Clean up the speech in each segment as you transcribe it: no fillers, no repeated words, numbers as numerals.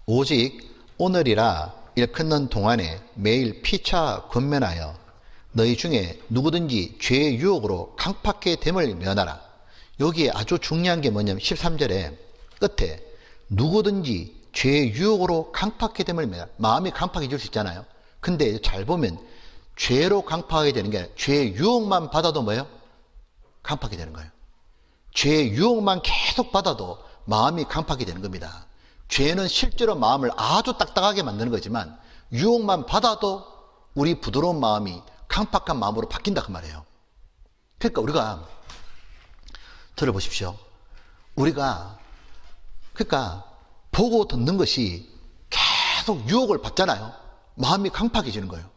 오직 오늘이라 일컫는 동안에 매일 피차 권면하여 너희 중에 누구든지 죄의 유혹으로 강팍해 됨을 면하라. 여기에 아주 중요한 게 뭐냐면 13절에 끝에 누구든지 죄의 유혹으로 강팍해 됨을 면하라. 마음이 강팍해질 수 있잖아요. 근데 잘 보면 죄로 강팍하게 되는 게 아니라 죄의 유혹만 받아도 뭐예요? 강팍이 되는 거예요. 죄의 유혹만 계속 받아도 마음이 강팍이 되는 겁니다. 죄는 실제로 마음을 아주 딱딱하게 만드는 거지만 유혹만 받아도 우리 부드러운 마음이 강팍한 마음으로 바뀐다 그 말이에요. 그러니까 우리가 들어보십시오. 우리가 그러니까 보고 듣는 것이 계속 유혹을 받잖아요. 마음이 강팍해지는 거예요.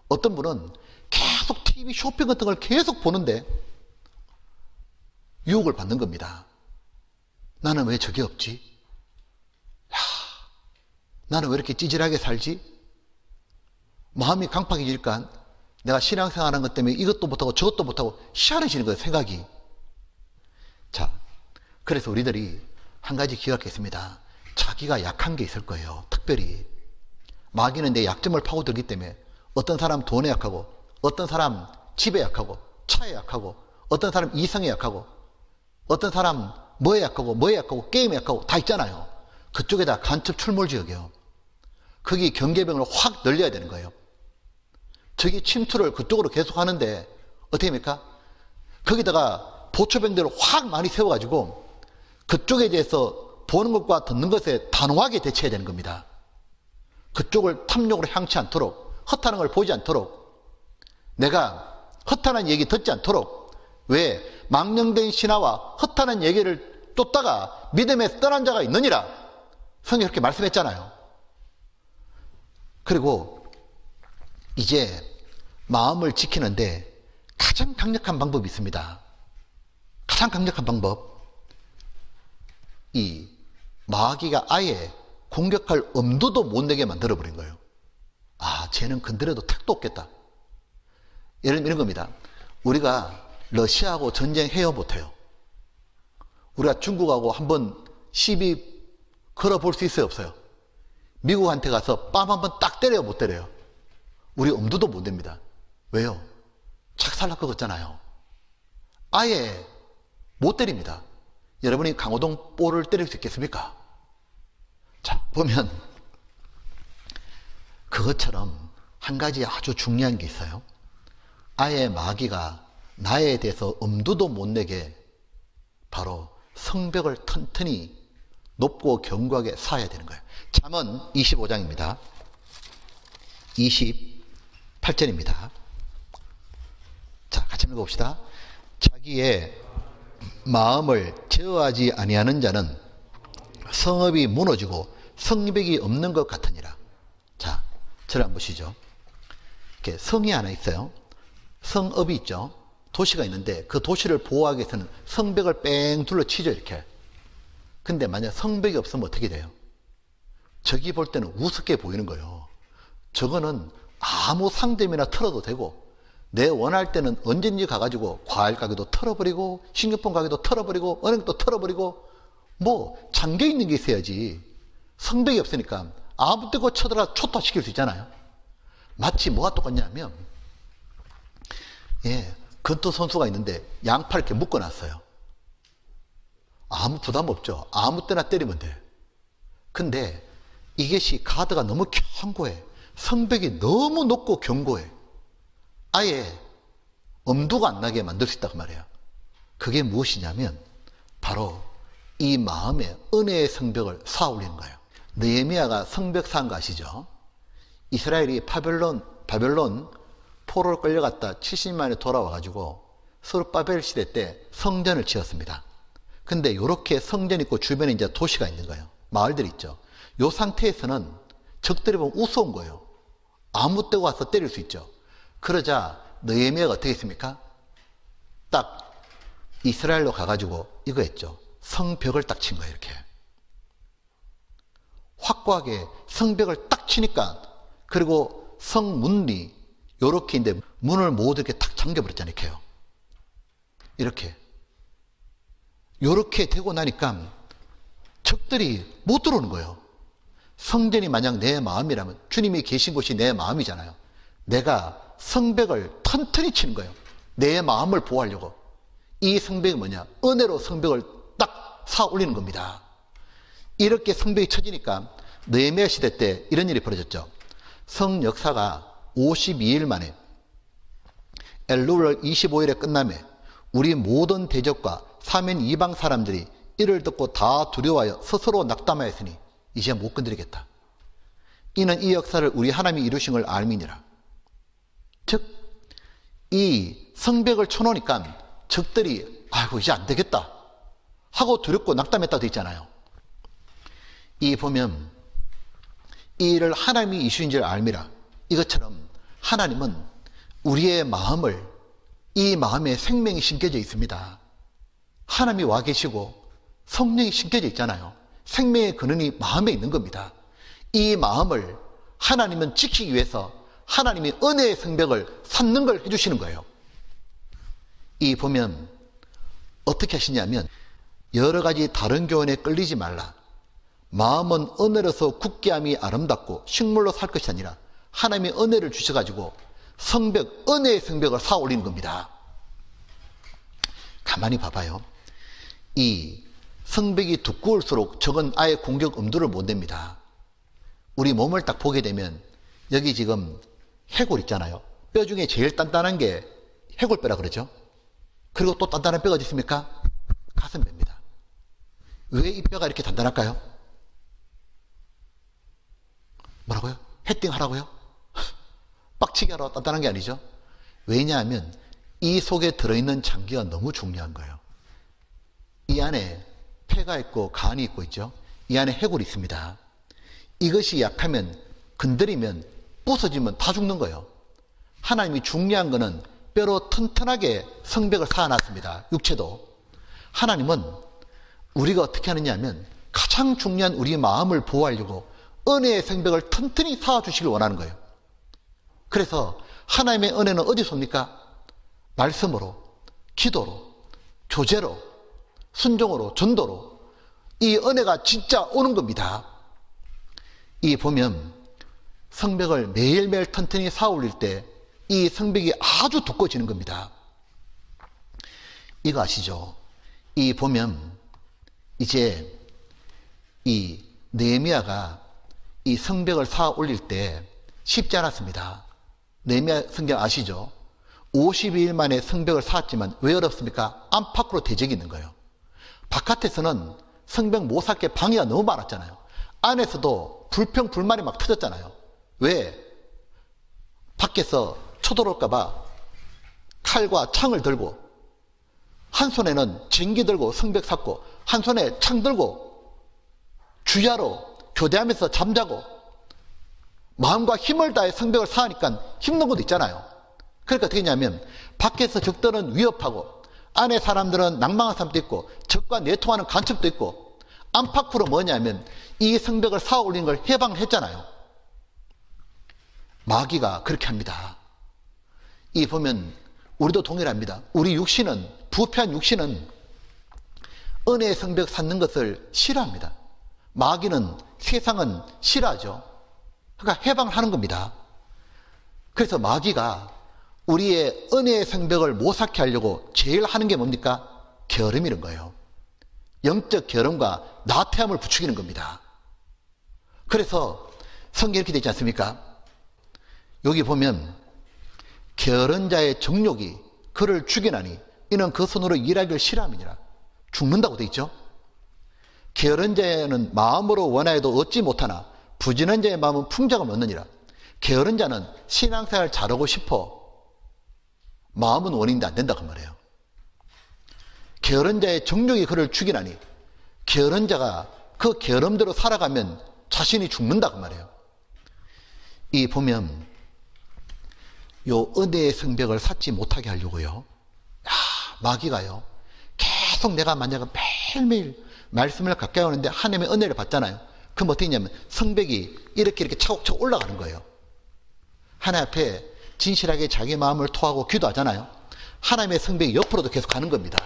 어떤 분은 계속 TV 쇼핑 같은 걸 계속 보는데 유혹을 받는 겁니다. 나는 왜 저게 없지? 나는 왜 이렇게 찌질하게 살지? 마음이 강팍해지니까 내가 신앙생활하는 것 때문에 이것도 못하고 저것도 못하고 희한해지는 거예요, 생각이. 자, 그래서 우리들이 한 가지 기억하겠습니다. 자기가 약한 게 있을 거예요, 특별히. 마귀는 내 약점을 파고들기 때문에 어떤 사람 돈에 약하고, 어떤 사람 집에 약하고, 차에 약하고, 어떤 사람 이성에 약하고, 어떤 사람 뭐에 약하고, 게임에 약하고 다 있잖아요. 그쪽에다 간첩 출몰지역이에요. 거기 경계병을 확 늘려야 되는 거예요. 저기 침투를 그쪽으로 계속 하는데 어떻게 합니까? 거기다가 보초병들을 확 많이 세워가지고 그쪽에 대해서 보는 것과 듣는 것에 단호하게 대처해야 되는 겁니다. 그쪽을 탐욕으로 향치 않도록, 허탄한 걸 보지 않도록, 내가 허탄한 얘기 듣지 않도록. 왜? 망령된 신하와 허탄한 얘기를 쫓다가 믿음에서 떠난 자가 있느니라. 성경이 그렇게 말씀했잖아요. 그리고 이제 마음을 지키는데 가장 강력한 방법이 있습니다. 가장 강력한 방법. 이 마귀가 아예 공격할 엄두도 못 내게 만들어버린 거예요. 아, 쟤는 건드려도 택도 없겠다. 예를 들면 이런 겁니다. 우리가 러시아하고 전쟁해요, 못해요? 우리가 중국하고 한번 시비 걸어볼 수 있어요, 없어요? 미국한테 가서 뺨 한번 딱 때려요, 못 때려요? 우리 엄두도 못 냅니다. 왜요? 착살날 것 같잖아요. 아예 못 때립니다. 여러분이 강호동 볼을 때릴 수 있겠습니까? 자, 보면 그것처럼 한 가지 아주 중요한 게 있어요. 아예 마귀가 나에 대해서 엄두도 못 내게 바로 성벽을 튼튼히 높고 견고하게 쌓아야 되는 거예요. 잠언 25장입니다. 28절입니다. 자, 같이 읽어봅시다. 자기의 마음을 제어하지 아니하는 자는 성읍이 무너지고 성벽이 없는 것 같으니라. 자, 저를 한번 보시죠. 이렇게 성이 하나 있어요. 성읍이 있죠. 도시가 있는데 그 도시를 보호하기 위해서는 성벽을 뺑 둘러치죠, 이렇게. 근데 만약 성벽이 없으면 어떻게 돼요? 저기 볼 때는 우습게 보이는 거예요. 저거는 아무 상점이나 털어도 되고, 내 원할 때는 언제든지 가가지고 과일 가게도 털어버리고, 식료품 가게도 털어버리고, 은행도 털어버리고, 뭐 잠겨있는 게 있어야지. 성벽이 없으니까 아무 데고 쳐들어 초토화시킬 수 있잖아요. 마치 뭐가 똑같냐면, 권투 선수가 있는데 양팔 이렇게 묶어놨어요. 아무 부담 없죠. 아무 때나 때리면 돼. 근데 이것이 가드가 너무 견고해. 성벽이 너무 높고 견고해. 아예 엄두가 안 나게 만들 수 있다고 말해요. 그게 무엇이냐면 바로 이 마음에 은혜의 성벽을 쌓아 올리는 거예요. 느헤미야가 성벽 쌓은 거 아시죠? 이스라엘이 바벨론 포로로 끌려갔다 70만에 돌아와가지고 스룹바벨 시대 때 성전을 지었습니다. 근데 이렇게 성전 있고 주변에 이제 도시가 있는 거예요. 마을들이 있죠. 이 상태에서는 적들이 보면 우스운 거예요. 아무 때고 와서 때릴 수 있죠. 그러자 느헤미야가 어떻게 했습니까? 딱 이스라엘로 가가지고 이거 했죠. 성벽을 딱 친 거예요, 이렇게. 확고하게 성벽을 딱 치니까, 그리고 성문이 요렇게 이제 문을 모두 이렇게 탁 잠겨버렸잖아요, 이렇게요. 이렇게. 요렇게 되고 나니까 적들이 못 들어오는 거예요. 성전이 만약 내 마음이라면 주님이 계신 곳이 내 마음이잖아요. 내가 성벽을 튼튼히 치는 거예요. 내 마음을 보호하려고. 이 성벽이 뭐냐? 은혜로 성벽을 딱 쌓아 올리는 겁니다. 이렇게 성벽이 쳐지니까 느헤미야 시대 때 이런 일이 벌어졌죠. 성 역사가 52일 만에 엘룰월 25일에 끝나매 우리 모든 대적과 사면 이방 사람들이 이를 듣고 다 두려워하여 스스로 낙담하였으니 이제 못 건드리겠다. 이는 이 역사를 우리 하나님이 이루신 걸 알미니라. 즉, 이 성벽을 쳐놓으니까 적들이 아이고 이제 안 되겠다 하고 두렵고 낙담했다고 돼 있잖아요. 이 보면 이 일을 하나님이 이루신 줄 알미라. 이것처럼 하나님은 우리의 마음을, 이 마음에 생명이 심겨져 있습니다. 하나님이 와 계시고 성령이 심겨져 있잖아요. 생명의 근원이 마음에 있는 겁니다. 이 마음을 하나님은 지키기 위해서 하나님이 은혜의 성벽을 쌓는 걸 해주시는 거예요. 이 보면 어떻게 하시냐면 여러 가지 다른 교훈에 끌리지 말라. 마음은 은혜로서 굳게 함이 아름답고 식물로 살 것이 아니라 하나님의 은혜를 주셔가지고 성벽, 은혜의 성벽을 쌓아 올리는 겁니다. 가만히 봐봐요. 이 성벽이 두꺼울수록 적은 아예 공격 엄두를 못 냅니다. 우리 몸을 딱 보게 되면 여기 지금 해골 있잖아요. 뼈 중에 제일 단단한 게 해골뼈라 그러죠. 그리고 또 단단한 뼈가 어디 있습니까? 가슴뼈입니다. 왜 이 뼈가 이렇게 단단할까요? 뭐라고요? 헤딩 하라고요? 빡치게 하라고 단단한 게 아니죠. 왜냐하면 이 속에 들어있는 장기가 너무 중요한 거예요. 이 안에 폐가 있고 간이 있죠. 이 안에 해골이 있습니다. 이것이 약하면 건드리면 부서지면 다 죽는 거예요. 하나님이 중요한 거는 뼈로 튼튼하게 성벽을 쌓아놨습니다. 육체도. 하나님은 우리가 어떻게 하느냐 하면 가장 중요한 우리 마음을 보호하려고 은혜의 성벽을 튼튼히 쌓아주시길 원하는 거예요. 그래서 하나님의 은혜는 어디서 옵니까? 말씀으로, 기도로, 교제로, 순종으로, 전도로 이 은혜가 진짜 오는 겁니다. 이 보면 성벽을 매일매일 튼튼히 쌓아 올릴 때 이 성벽이 아주 두꺼워지는 겁니다. 이거 아시죠? 이 보면 이제 이 느헤미야가 이 성벽을 쌓아 올릴 때 쉽지 않았습니다. 느헤미야 성경 아시죠? 52일 만에 성벽을 쌓았지만 왜 어렵습니까? 안팎으로 대적이 있는 거예요. 바깥에서는 성벽 못 쌓게 방해가 너무 많았잖아요. 안에서도 불평 불만이 막 터졌잖아요. 왜? 밖에서 쳐들어올까봐 칼과 창을 들고 한 손에는 쟁기 들고 성벽 쌓고 한 손에 창 들고 주야로 교대하면서 잠자고 마음과 힘을 다해 성벽을 쌓으니까 힘든 것도 있잖아요. 그러니까 어떻게 했냐면 밖에서 적들은 위협하고 안에 사람들은 낭망한 사람도 있고 적과 내통하는 간첩도 있고 안팎으로 뭐냐면 이 성벽을 쌓아 올린 걸 해방했잖아요. 마귀가 그렇게 합니다. 이 보면 우리도 동일합니다. 우리 육신은, 부패한 육신은 은혜의 성벽 쌓는 것을 싫어합니다. 마귀는, 세상은 싫어하죠. 그러니까 해방을 하는 겁니다. 그래서 마귀가 우리의 은혜의 성벽을 못 쌓게 하려고 제일 하는 게 뭡니까? 게으름이는 거예요. 영적 게으름과 나태함을 부추기는 겁니다. 그래서 성경에 이렇게 되지 않습니까? 여기 보면 게으른 자의 정욕이 그를 죽이나니 이는 그 손으로 일하기를 싫어함이니라. 죽는다고 돼 있죠. 게으른 자는 마음으로 원하여도 얻지 못하나 부지런한 자의 마음은 풍족함을 얻느니라. 게으른 자는 신앙생활을 잘하고 싶어 마음은 원인데 안 된다고 말해요. 게으른 자의 정욕이 그를 죽이나니 게으른 자가 그 게으름대로 살아가면 자신이 죽는다고 말해요. 이 보면 요 은혜의 성벽을 쌓지 못하게 하려고요. 마귀가요. 계속 내가 만약에 매일매일 말씀을 가까이 오는데 하나님의 은혜를 받잖아요. 그럼 어떻게 했냐면 성벽이 이렇게 차곡차곡 올라가는 거예요. 하나님 앞에 진실하게 자기 마음을 토하고 기도하잖아요. 하나님의 성벽이 옆으로도 계속 가는 겁니다.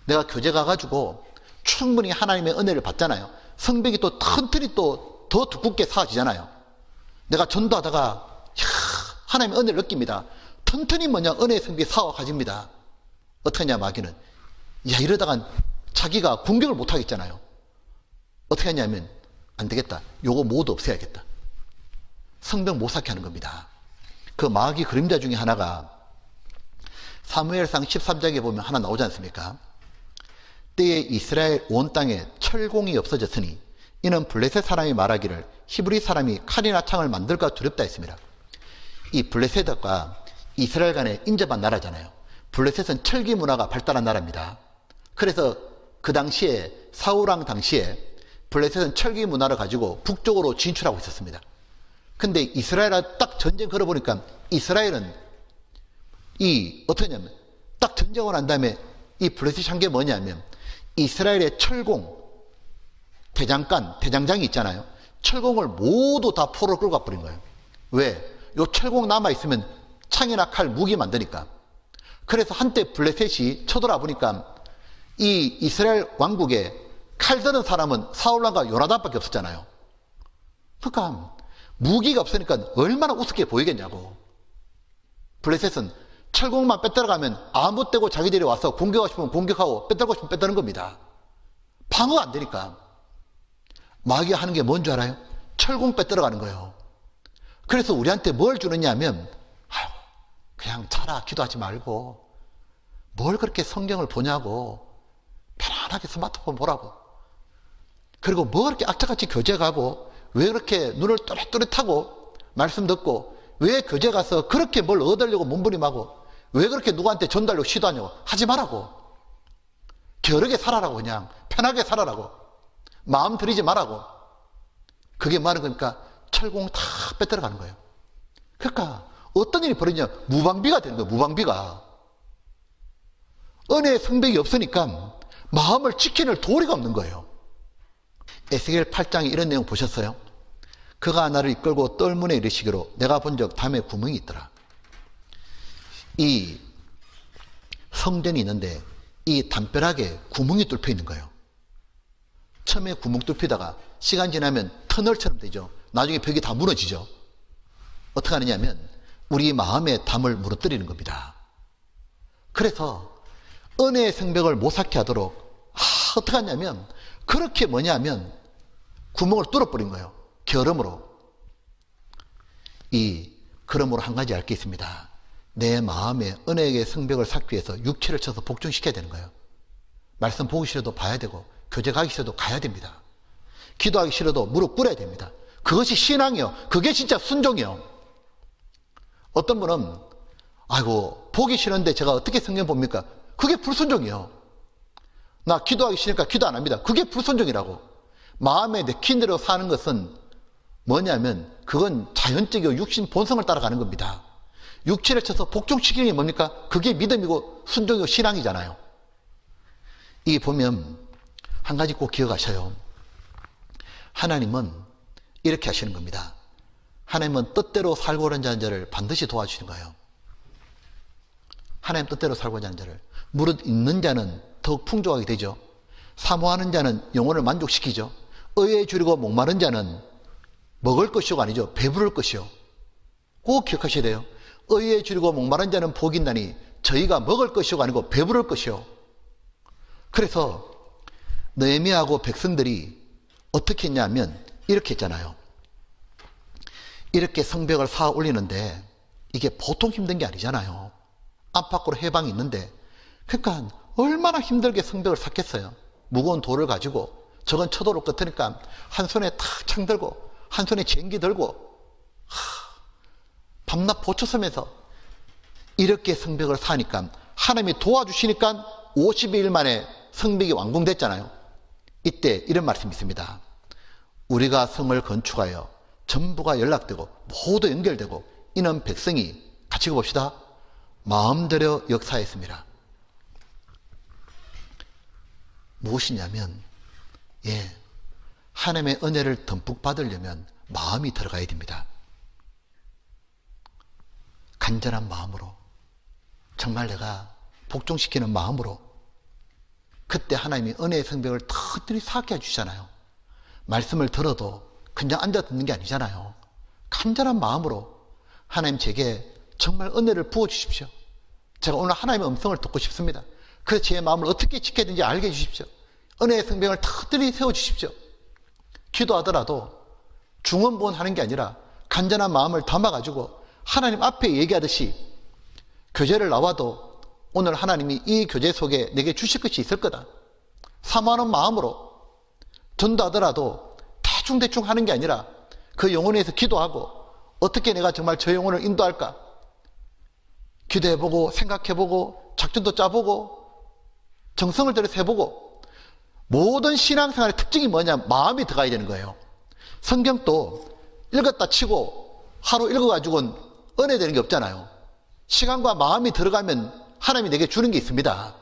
내가 교제 가가지고 충분히 하나님의 은혜를 받잖아요. 성벽이 또 튼튼히 또 더 두껍게 쌓아지잖아요. 내가 전도하다가 하나님의 은혜를 느낍니다. 튼튼히 은혜의 성벽이 쌓아가집니다. 어떻게 하냐 마귀는. 이러다간 자기가 공격을 못하겠잖아요. 어떻게 하냐면 안 되겠다. 요거 모두 없애야겠다. 성벽 못 쌓게 하는 겁니다. 그 마귀 그림자 중에 하나가 사무엘상 13장에 보면 하나 나오지 않습니까? 때에 이스라엘 온 땅에 철공이 없어졌으니 이는 블레셋 사람이 말하기를 히브리 사람이 칼이나 창을 만들까 두렵다 했습니다. 이 블레셋과 이스라엘 간에 인접한 나라잖아요. 블레셋은 철기 문화가 발달한 나라입니다. 그래서 그 당시에 사울왕 당시에 블레셋은 철기 문화를 가지고 북쪽으로 진출하고 있었습니다. 근데 이스라엘과 딱 전쟁 걸어보니까 이스라엘은 어떠냐면 딱 전쟁을 한 다음에 이 블레셋이 한 게 뭐냐면 이스라엘의 철공 대장장이 있잖아요. 철공을 모두 다 포로 끌고 가버린 거예요. 왜? 요 철공 남아있으면 창이나 칼, 무기 만드니까. 그래서 한때 블레셋이 쳐들어와 보니까 이 이스라엘 왕국에 칼 드는 사람은 사울왕과 요나단밖에 없었잖아요. 그러니까 무기가 없으니까 얼마나 우습게 보이겠냐고. 블레셋은 철공만 빼들어가면 아무 때고 자기들이 와서 공격하고 싶으면 공격하고 빼들고 싶으면 빼드는 겁니다. 방어가 안 되니까. 마귀가 하는 게 뭔 줄 알아요? 철공 빼들어가는 거예요. 그래서 우리한테 뭘 주느냐 하면 그냥 자라 기도하지 말고 뭘 그렇게 성경을 보냐고. 편안하게 스마트폰 보라고. 그리고 뭐 그렇게 악착같이 교제 가고 왜 그렇게 눈을 또렷또렷하고 말씀 듣고 왜 교제 가서 그렇게 뭘 얻으려고 몸부림하고 왜 그렇게 누구한테 전달하려고 시도하냐고. 하지 말라고. 게으르게 살아라고. 그냥 편하게 살아라고. 마음 들이지 말라고. 그게 뭐하는 겁니까? 철공 다 빼들어가는 거예요. 그러니까 어떤 일이 벌어지냐, 무방비가 되는 거예요. 무방비가. 은혜의 성벽이 없으니까 마음을 지키는 도리가 없는 거예요. 에스겔 8장에 이런 내용 보셨어요? 그가 나를 이끌고 뜰문에 이르시기로 내가 본 적 담에 구멍이 있더라. 이 성전이 있는데 이 담벼락에 구멍이 뚫혀 있는 거예요. 처음에 구멍 뚫히다가 시간 지나면 터널처럼 되죠. 나중에 벽이 다 무너지죠. 어떻게 하느냐면 우리 마음의 담을 무너뜨리는 겁니다. 그래서 은혜의 성벽을 못 쌓게 하도록 어떻게 하냐면 그렇게 뭐냐면 구멍을 뚫어버린 거예요. 결함으로. 그러므로 한 가지 알 게 있습니다. 내 마음에 은혜의 성벽을 쌓기 위해서 육체를 쳐서 복종시켜야 되는 거예요. 말씀 보기 싫어도 봐야 되고 교제 가기 싫어도 가야 됩니다. 기도하기 싫어도 무릎 꿇어야 됩니다. 그것이 신앙이요. 그게 진짜 순종이요. 어떤 분은 보기 싫은데 제가 어떻게 성경 봅니까? 그게 불순종이요. 나 기도하기 싫으니까 기도 안 합니다. 그게 불순종이라고. 마음에 내킨 대로 사는 것은 뭐냐면 그건 자연적이고 육신 본성을 따라가는 겁니다. 육체를 쳐서 복종시키는 게 뭡니까? 그게 믿음이고 순종이고 신앙이잖아요. 보면 한 가지 꼭 기억하셔요. 하나님은 이렇게 하시는 겁니다. 하나님은 뜻대로 살고자 하는 자를 반드시 도와주시는 거예요. 하나님 뜻대로 살고자 하는 자를. 무릇 있는 자는 더욱 풍족하게 되죠. 사모하는 자는 영혼을 만족시키죠. 의에 줄이고 목마른 자는 먹을 것이요가 아니죠. 배부를 것이요. 꼭 기억하셔야 돼요. 의에 줄이고 목마른 자는 복이 있나니 저희가 먹을 것이요가 아니고 배부를 것이요. 그래서 느헤미야하고 백성들이 어떻게 했냐면 이렇게 했잖아요. 이렇게 성벽을 쌓아 올리는데 이게 보통 힘든 게 아니잖아요. 안팎으로 해방이 있는데 그러니까 얼마나 힘들게 성벽을 쌓겠어요. 무거운 돌을 가지고 저건 쳐도로 끝으니까 한 손에 탁 창 들고 한 손에 쟁기 들고 밤낮 보초서면서 이렇게 성벽을 쌓으니까 하나님이 도와주시니까 52일 만에 성벽이 완공됐잖아요. 이때 이런 말씀이 있습니다. 우리가 성을 건축하여 전부가 연락되고 모두 연결되고 이는 백성이 같이 봅시다. 마음대로 역사했습니다. 무엇이냐면 하나님의 은혜를 듬뿍 받으려면 마음이 들어가야 됩니다. 간절한 마음으로 정말 내가 복종시키는 마음으로 그때 하나님이 은혜의 성벽을 튼튼히 쌓게 해주시잖아요. 말씀을 들어도 그냥 앉아 듣는 게 아니잖아요. 간절한 마음으로 하나님 제게 정말 은혜를 부어주십시오. 제가 오늘 하나님의 음성을 듣고 싶습니다. 그래서 제 마음을 어떻게 지켜야 되는지 알게 해주십시오. 은혜의 성병을 터뜨리 세워주십시오. 기도하더라도 중언부언하는 게 아니라 간절한 마음을 담아가지고 하나님 앞에 얘기하듯이 교제를 나와도 오늘 하나님이 이 교제 속에 내게 주실 것이 있을 거다. 사모하는 마음으로 전도하더라도 대충대충 하는 게 아니라 그 영혼에 대해서 기도하고 어떻게 내가 정말 저 영혼을 인도할까? 기도해보고 생각해보고 작전도 짜보고 정성을 들여서 해보고 모든 신앙생활의 특징이 뭐냐? 마음이 들어가야 되는 거예요. 성경도 읽었다 치고 하루 읽어가지고는 은혜 되는 게 없잖아요. 시간과 마음이 들어가면 하나님이 내게 주는 게 있습니다.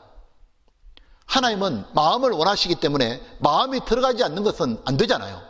하나님은 마음을 원하시기 때문에 마음이 들어가지 않는 것은 안 되잖아요.